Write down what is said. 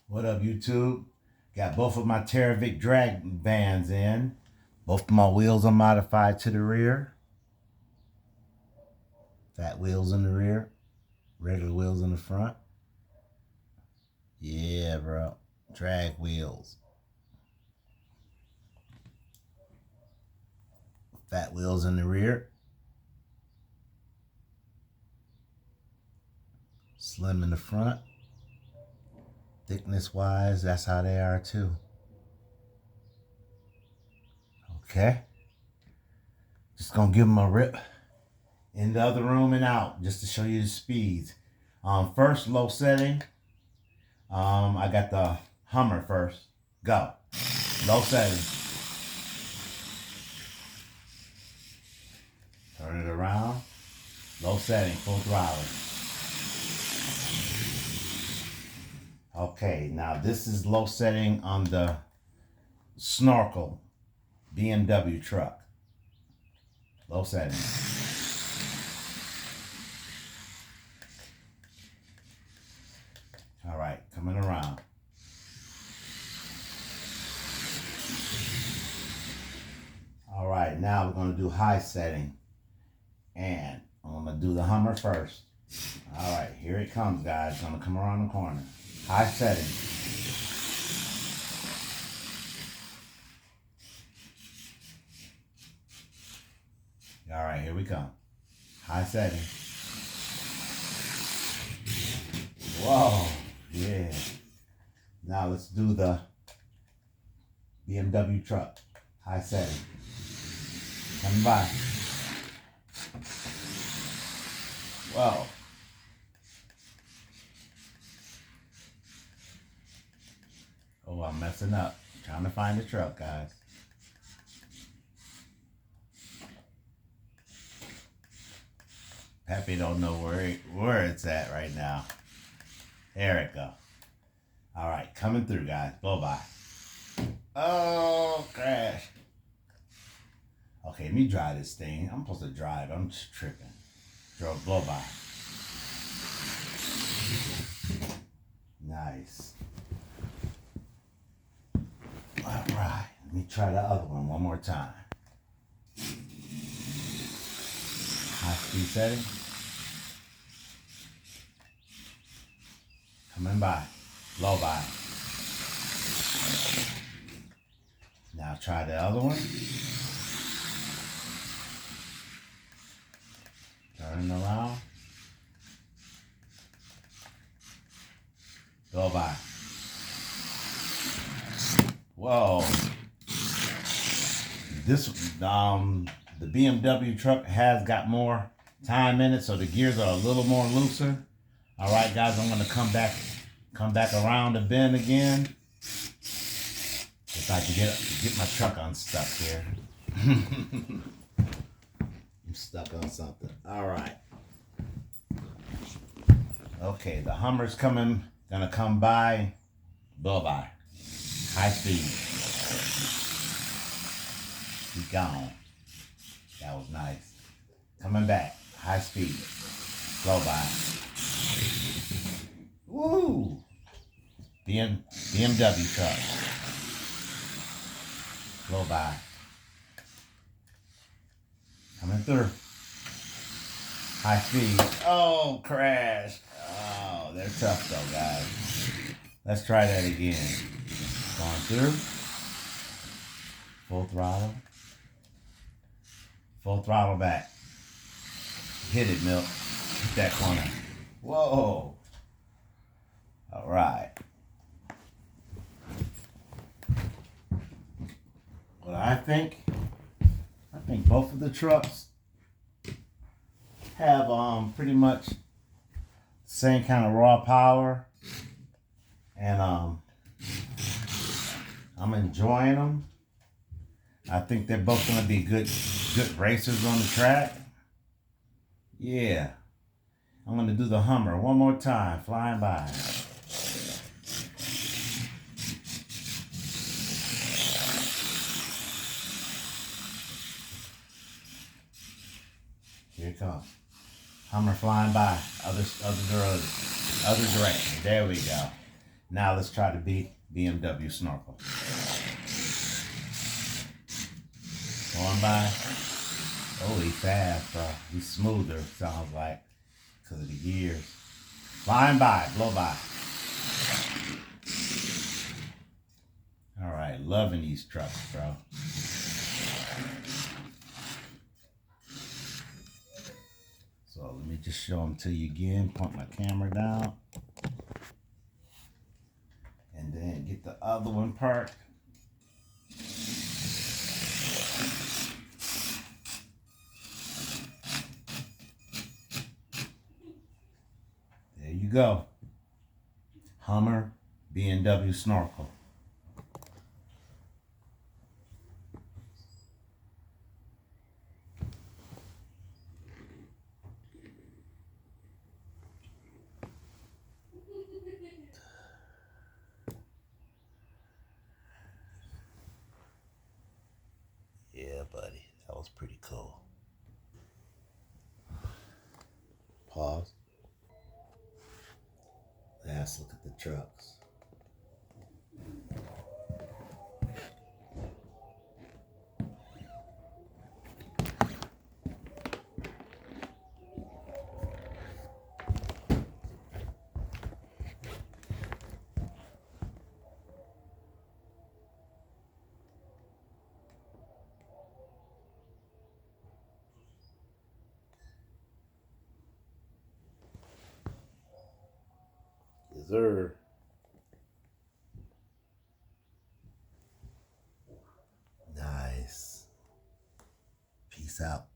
What up, YouTube? Got both of my Terravik drag vans in. Both of my wheels are modified to the rear. Fat wheels in the rear. Regular wheels in the front. Yeah, bro. Drag wheels. Fat wheels in the rear. Slim in the front. Thickness wise, that's how they are too. Okay. Just gonna give them a rip in the other room and out just to show you the speeds. First, low setting. I got the Hummer first. Go. Low setting. Turn it around. Low setting, full throttle. Okay, now this is low setting on the Snorkel BMW truck. Low setting. All right, coming around. All right, now we're gonna do high setting. And I'm gonna do the Hummer first. All right, here it comes, guys. It's gonna come around the corner. High setting. All right, here we come. High setting. Whoa, yeah. Now let's do the BMW truck. High setting. Coming by. Whoa. Oh, I'm messing up. Trying to find the truck, guys. Peppy don't know where it's at right now. There it go. All right, coming through, guys. Blow by. Oh, crash. Okay, let me drive this thing. I'm supposed to drive. I'm just tripping. Drove blow by. Nice. All right, let me try the other one more time. High speed setting. Coming by. Low by. Now try the other one. Turning around. Go by. Whoa. This the BMW truck has got more time in it, so the gears are a little more looser. All right, guys, I'm gonna come back around the bend again. If I can get my truck unstuck here. I'm stuck on something. All right. Okay, the Hummer's gonna come by. Blow by. High speed. He's gone. That was nice. Coming back. High speed. Blow by. Woo! BMW truck. Blow by. Coming through. High speed. Oh, crash. Oh, they're tough though, guys. Let's try that again. Going through. Full throttle. Full throttle back. Hit it, Milk. Hit that corner. Whoa. All right. What I think both of the trucks have pretty much the same kind of raw power, and I'm enjoying them. I think they're both going to be good racers on the track. Yeah. I'm going to do the Hummer one more time, flying by. Here it comes. Hummer flying by. Other direction. There we go. Now let's try the BMW snorkel. Going by. Oh, he fast, bro. He's smoother, sounds like, because of the gears. Flying by, blow by. All right, loving these trucks, bro. So let me just show them to you again. Point my camera down. And then get the other one parked. There you go. Hummer BMW snorkel. Yeah, buddy. That was pretty cool. Pause. Let's look at the trucks. Yes, sir. Nice. Peace out.